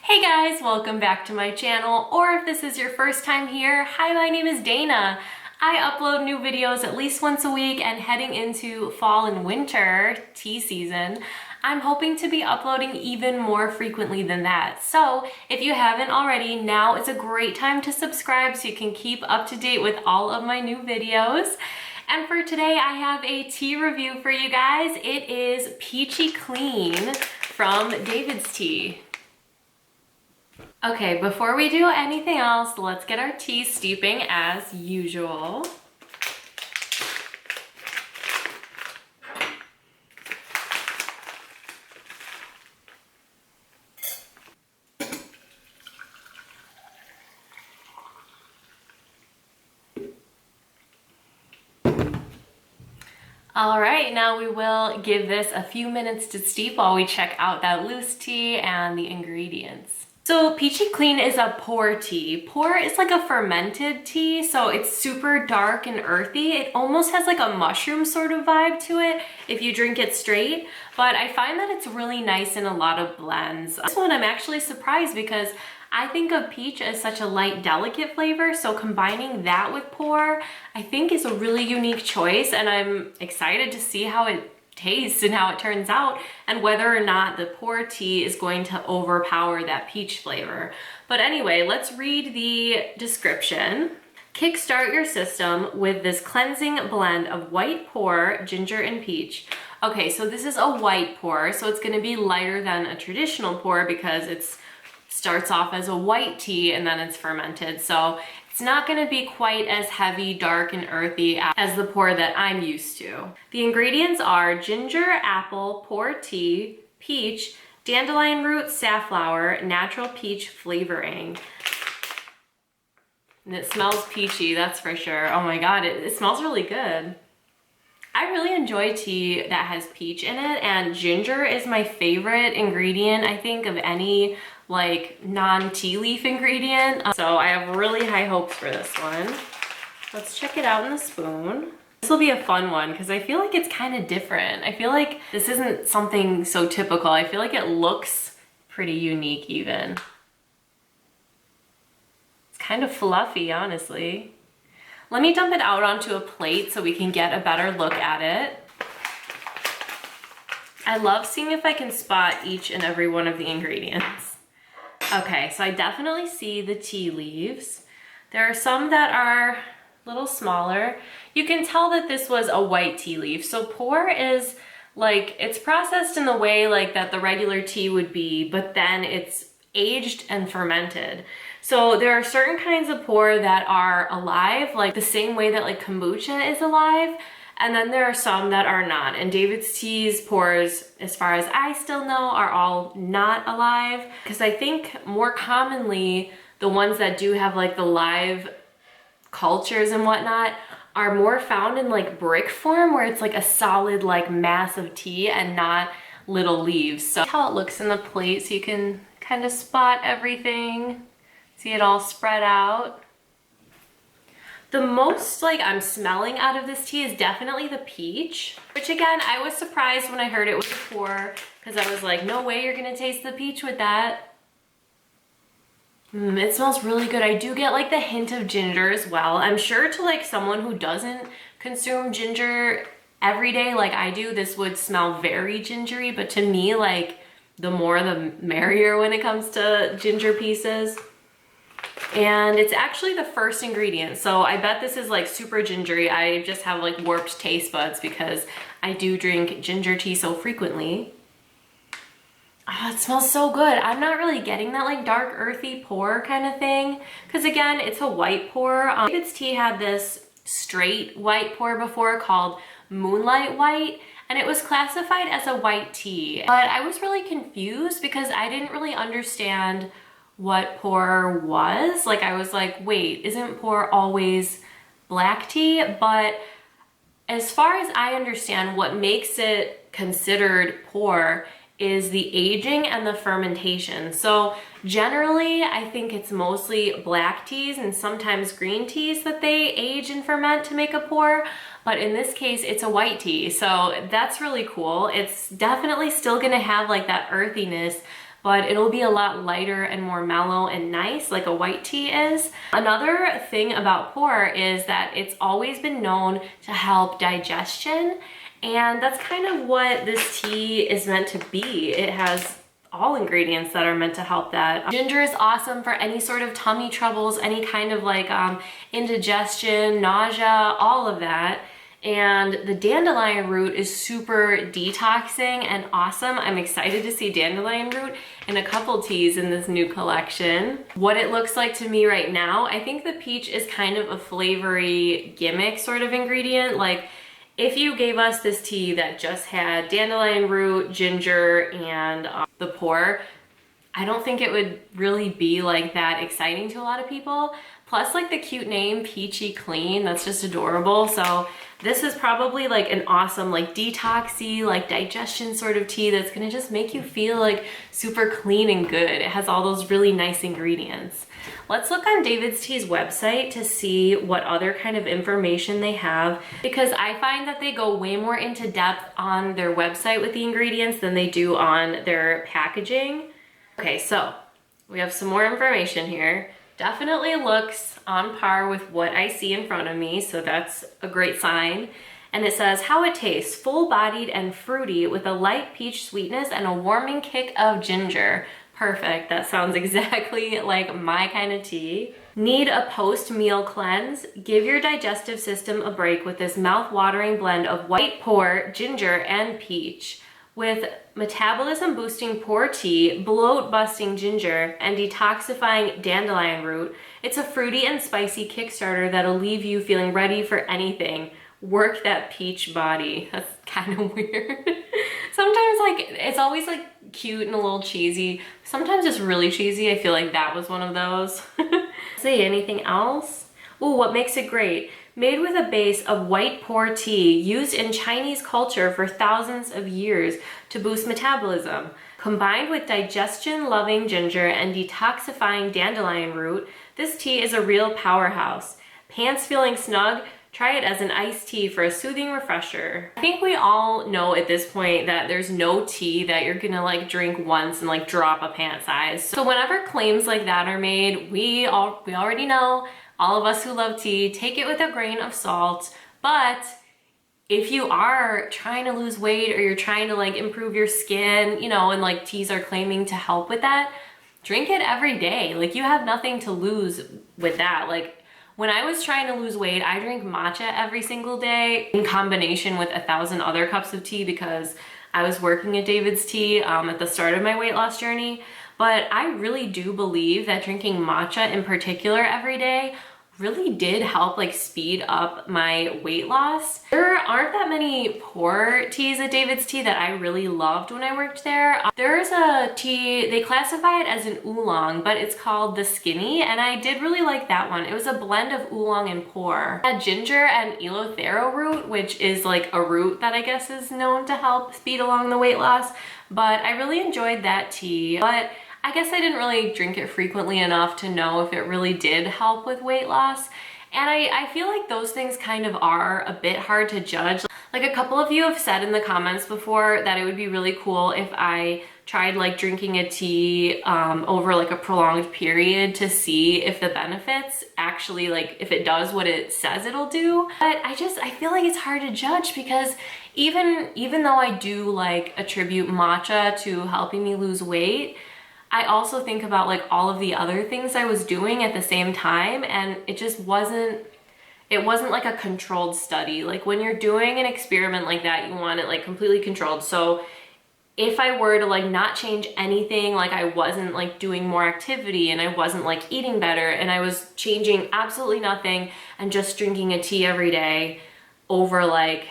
Hey guys, welcome back to my channel, or if this is your first time here, hi, my name is Dana. I upload new videos at least once a week, and heading into fall and winter tea season, I'm hoping to be uploading even more frequently than that. So if you haven't already, now is a great time to subscribe so you can keep up to date with all of my new videos. And for today, I have a tea review for you guys. It is Peachy Clean from DAVIDStea. Okay, before we do anything else, let's get our tea steeping as usual. All right, now we will give this a few minutes to steep while we check out that loose tea and the ingredients. So Peachy Clean is a pu'er tea. Pu'er is like a fermented tea, so it's super dark and earthy. It almost has like a mushroom sort of vibe to it if you drink it straight, but I find that it's really nice in a lot of blends. This one I'm actually surprised because I think of peach as such a light, delicate flavor, so combining that with pu'er, I think is a really unique choice, and I'm excited to see how it tastes and how it turns out, and whether or not the pu'er tea is going to overpower that peach flavor. But anyway, let's read the description. Kickstart your system with this cleansing blend of white pu'er, ginger, and peach. Okay, so this is a white pu'er, so it's gonna be lighter than a traditional pu'er because it's starts off as a white tea and then it's fermented. So it's not gonna be quite as heavy, dark, and earthy as the pu'er that I'm used to. The ingredients are ginger, apple, pu'er tea, peach, dandelion root, safflower, natural peach flavoring. And it smells peachy, that's for sure. Oh my God, it smells really good. I really enjoy tea that has peach in it, and ginger is my favorite ingredient, I think, of any like non-tea leaf ingredient. So I have really high hopes for this one. Let's check it out in the spoon. This will be a fun one because I feel like it's kind of different. I feel like this isn't something so typical. I feel like it looks pretty unique even. It's kind of fluffy, honestly. Let me dump it out onto a plate so we can get a better look at it. I love seeing if I can spot each and every one of the ingredients. Okay, so I definitely see the tea leaves. There are some that are a little smaller. You can tell that this was a white tea leaf. So pu'er is like, it's processed in the way like that the regular tea would be, but then it's aged and fermented. So there are certain kinds of pu'er that are alive, like the same way that like kombucha is alive. And then there are some that are not. And DAVIDStea's pu'ers, as far as I still know, are all not alive. Because I think more commonly, the ones that do have like the live cultures and whatnot are more found in like brick form, where it's like a solid like mass of tea and not little leaves. So that's how it looks in the plate, so you can kind of spot everything. See it all spread out. The most like I'm smelling out of this tea is definitely the peach, which again, I was surprised when I heard it was a pu'er because I was like, no way you're gonna taste the peach with that. It smells really good. I do get like the hint of ginger as well. I'm sure to like someone who doesn't consume ginger every day like I do, this would smell very gingery, but to me, like the more the merrier when it comes to ginger pieces. And it's actually the first ingredient, so I bet this is like super gingery. I just have like warped taste buds because I do drink ginger tea so frequently. Oh, it smells so good. I'm not really getting that like dark earthy pu'er kind of thing because again, it's a white pu'er. DAVIDStea had this straight white pu'er before called Moonlight White, and it was classified as a white tea. But I was really confused because I didn't really understand what pu'er was. Like I was like, wait, isn't pu'er always black tea? But as far as I understand, what makes it considered pu'er is the aging and the fermentation. So generally, I think it's mostly black teas and sometimes green teas that they age and ferment to make a pu'er. But in this case, it's a white tea. So that's really cool. It's definitely still gonna have like that earthiness, but it'll be a lot lighter and more mellow and nice like a white tea is. Another thing about pu'er is that it's always been known to help digestion, and that's kind of what this tea is meant to be. It has all ingredients that are meant to help that. Ginger is awesome for any sort of tummy troubles, any kind of like indigestion, nausea, all of that. And the dandelion root is super detoxing and awesome. I'm excited to see dandelion root in a couple teas in this new collection. What it looks like to me right now, I think the peach is kind of a flavory gimmick sort of ingredient. Like, if you gave us this tea that just had dandelion root, ginger, and the pu'er, I don't think it would really be like that exciting to a lot of people. Plus, like, the cute name, Peachy Clean, that's just adorable. So this is probably like an awesome, like, detoxy, like, digestion sort of tea that's gonna just make you feel like super clean and good. It has all those really nice ingredients. Let's look on DaVidStea's website to see what other kind of information they have, because I find that they go way more into depth on their website with the ingredients than they do on their packaging. Okay, so we have some more information here. Definitely looks on par with what I see in front of me, so that's a great sign. And it says, how it tastes: full-bodied and fruity with a light peach sweetness and a warming kick of ginger. Perfect, that sounds exactly like my kind of tea. Need a post-meal cleanse? Give your digestive system a break with this mouth-watering blend of white pu'er, ginger, and peach. With metabolism-boosting pu'er tea, bloat-busting ginger, and detoxifying dandelion root, it's a fruity and spicy Kickstarter that'll leave you feeling ready for anything. Work that peach body. That's kind of weird. Sometimes, like, it's always like cute and a little cheesy. Sometimes it's really cheesy. I feel like that was one of those. See, anything else? Ooh, what makes it great? Made with a base of white pu'er tea used in Chinese culture for thousands of years to boost metabolism. Combined with digestion-loving ginger and detoxifying dandelion root, this tea is a real powerhouse. Pants feeling snug? Try it as an iced tea for a soothing refresher. I think we all know at this point that there's no tea that you're gonna like drink once and like drop a pant size. So whenever claims like that are made, we already know, all of us who love tea, take it with a grain of salt. But if you are trying to lose weight or you're trying to like improve your skin, you know, and like teas are claiming to help with that, drink it every day. Like, you have nothing to lose with that. Like, when I was trying to lose weight, I drank matcha every single day in combination with 1,000 other cups of tea because I was working at DaVidStea at the start of my weight loss journey. But I really do believe that drinking matcha in particular every day really did help like speed up my weight loss. There aren't that many pu'er teas at DaVidStea that I really loved when I worked there. There's a tea, they classify it as an oolong, but it's called the Skinny, and I did really like that one. It was a blend of oolong and pu'er. It had ginger and eleuthero root, which is like a root that I guess is known to help speed along the weight loss, but I really enjoyed that tea. But I guess I didn't really drink it frequently enough to know if it really did help with weight loss. And I feel like those things kind of are a bit hard to judge. Like, a couple of you have said in the comments before that it would be really cool if I tried like drinking a tea over like a prolonged period to see if the benefits actually, like, if it does what it says it'll do. But I feel like it's hard to judge because even though I do like attribute matcha to helping me lose weight, I also think about like all of the other things I was doing at the same time, and it just wasn't like a controlled study. Like, when you're doing an experiment like that, you want it like completely controlled. So if I were to like not change anything, like I wasn't like doing more activity and I wasn't like eating better and I was changing absolutely nothing and just drinking a tea every day over like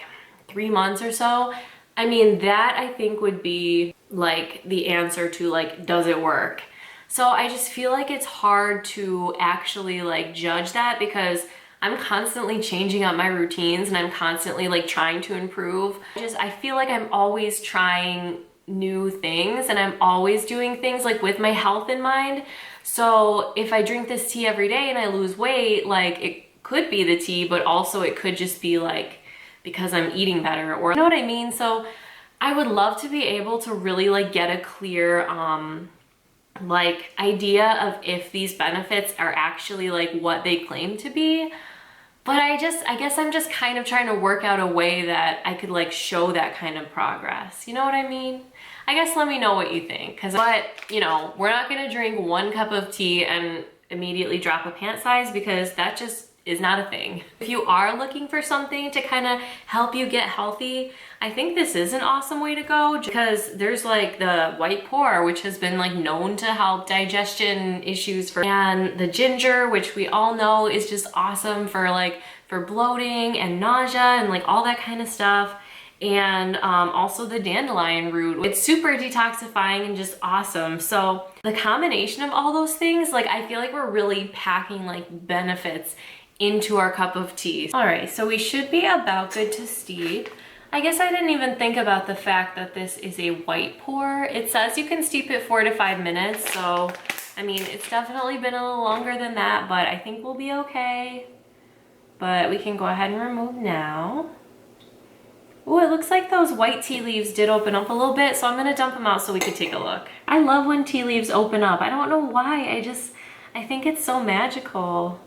3 months or so, I mean, that I think would be like the answer to like, does it work? So I just feel like it's hard to actually like judge that because I'm constantly changing up my routines and I'm constantly like trying to improve. I feel like I'm always trying new things and I'm always doing things like with my health in mind. So if I drink this tea every day and I lose weight, like, it could be the tea, but also it could just be like because I'm eating better, or you know what I mean? So I would love to be able to really like get a clear like idea of if these benefits are actually like what they claim to be. But I guess I'm just kind of trying to work out a way that I could like show that kind of progress. You know what I mean? I guess let me know what you think. But, you know, we're not gonna drink 1 cup of tea and immediately drop a pant size because that just is not a thing. If you are looking for something to kind of help you get healthy, I think this is an awesome way to go because there's like the white pu'er, which has been like known to help digestion issues and the ginger, which we all know is just awesome for bloating and nausea and like all that kind of stuff. And also the dandelion root. It's super detoxifying and just awesome. So the combination of all those things, like I feel like we're really packing like benefits into our cup of tea. All right, so we should be about good to steep. I guess I didn't even think about the fact that this is a white pour. It says you can steep it 4 to 5 minutes. So, I mean, it's definitely been a little longer than that, but I think we'll be okay. But we can go ahead and remove now. Oh, it looks like those white tea leaves did open up a little bit, so I'm gonna dump them out so we can take a look. I love when tea leaves open up. I don't know why, I think it's so magical.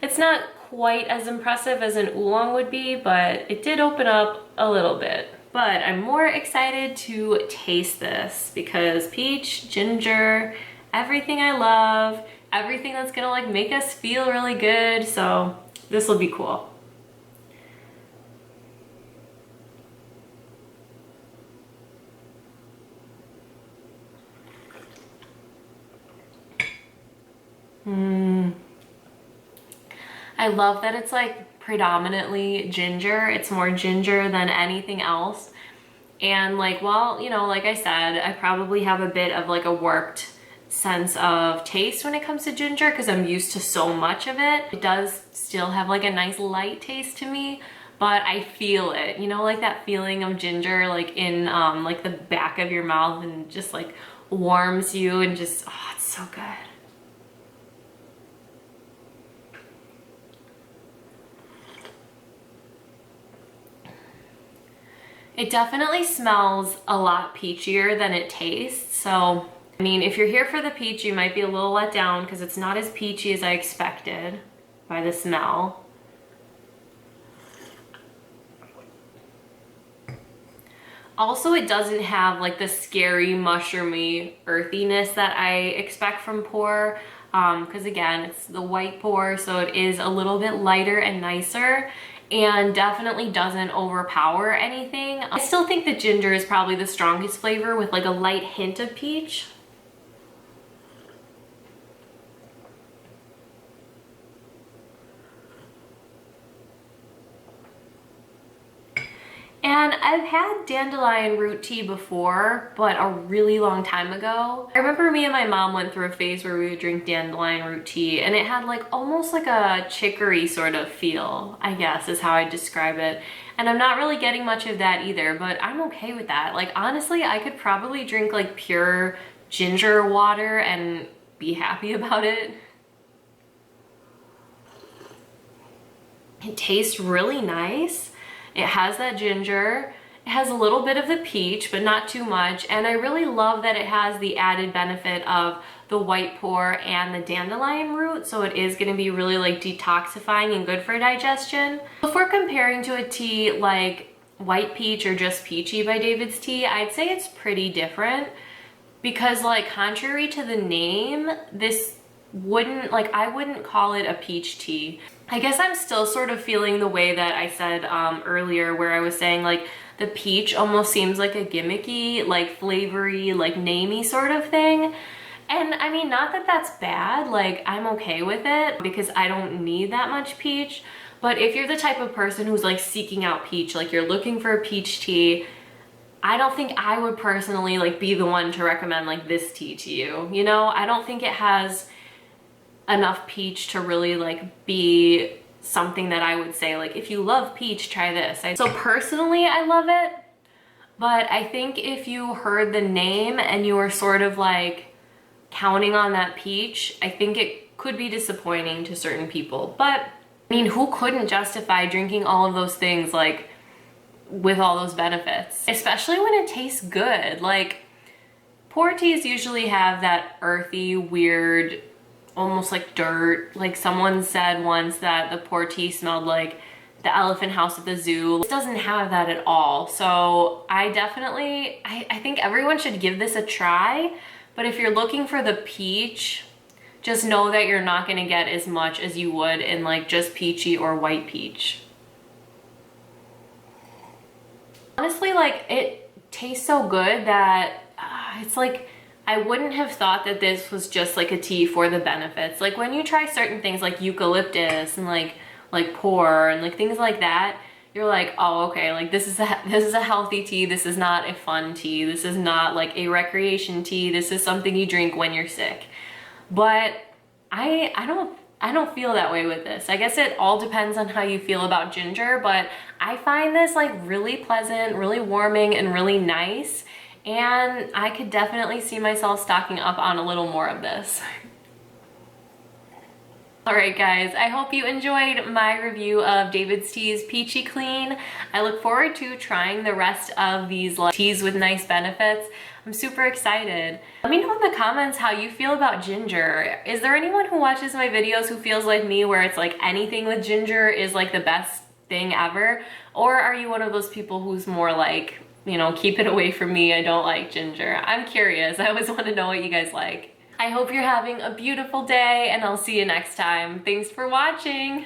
It's not quite as impressive as an oolong would be, but it did open up a little bit. But I'm more excited to taste this because peach, ginger, everything I love, everything that's gonna like make us feel really good, so this will be cool. I love that it's like predominantly ginger. It's more ginger than anything else. And like, well, you know, like I said, I probably have a bit of like a warped sense of taste when it comes to ginger because I'm used to so much of it. It does still have like a nice light taste to me, but I feel it, you know, like that feeling of ginger like in like the back of your mouth and just like warms you and just, oh, it's so good. It definitely smells a lot peachier than it tastes. So, I mean, if you're here for the peach, you might be a little let down because it's not as peachy as I expected by the smell. Also, it doesn't have like the scary mushroomy earthiness that I expect from pu'er. Because again, it's the white pu'er, so it is a little bit lighter and nicer. And definitely doesn't overpower anything. I still think the ginger is probably the strongest flavor with like a light hint of peach. And I've had dandelion root tea before, but a really long time ago. I remember me and my mom went through a phase where we would drink dandelion root tea and it had like almost like a chicory sort of feel, I guess is how I describe it. And I'm not really getting much of that either, but I'm okay with that. Like honestly, I could probably drink like pure ginger water and be happy about it. It tastes really nice. It has that ginger, it has a little bit of the peach, but not too much. And I really love that it has the added benefit of the white pu'er and the dandelion root. So it is gonna be really like detoxifying and good for digestion. If we're comparing to a tea like white peach or just peachy by DAVIDStea, I'd say it's pretty different because like contrary to the name, this wouldn't, like I wouldn't call it a peach tea. I guess I'm still sort of feeling the way that I said earlier where I was saying like the peach almost seems like a gimmicky, like flavory, like namey sort of thing. And I mean, not that that's bad, like I'm okay with it because I don't need that much peach. But if you're the type of person who's like seeking out peach, like you're looking for a peach tea, I don't think I would personally like be the one to recommend like this tea to you. You know, I don't think it has enough peach to really like be something that I would say like if you love peach, try this. So personally I love it, but I think if you heard the name and you were sort of like counting on that peach, I think it could be disappointing to certain people. But I mean, who couldn't justify drinking all of those things like with all those benefits, especially when it tastes good? Like Pu'er teas usually have that earthy, weird, almost like dirt. Like someone said once that the pu'er tea smelled like the elephant house at the zoo. This doesn't have that at all. So I definitely, I think everyone should give this a try. But if you're looking for the peach, just know that you're not gonna get as much as you would in like just peachy or white peach. Honestly, like it tastes so good that it's like, I wouldn't have thought that this was just like a tea for the benefits. Like when you try certain things like eucalyptus and like pu'er and like things like that, you're like, oh, okay, like this is a healthy tea. This is not a fun tea. This is not like a recreation tea. This is something you drink when you're sick. But I don't feel that way with this. I guess it all depends on how you feel about ginger, but I find this like really pleasant, really warming, and really nice. And I could definitely see myself stocking up on a little more of this. Alright guys, I hope you enjoyed my review of DaVidStea's Peachy Clean. I look forward to trying the rest of these teas with nice benefits. I'm super excited. Let me know in the comments how you feel about ginger. Is there anyone who watches my videos who feels like me where it's like anything with ginger is like the best thing ever? Or are you one of those people who's more like, you know, keep it away from me, I don't like ginger? I'm curious. I always want to know what you guys like. I hope you're having a beautiful day and I'll see you next time. Thanks for watching.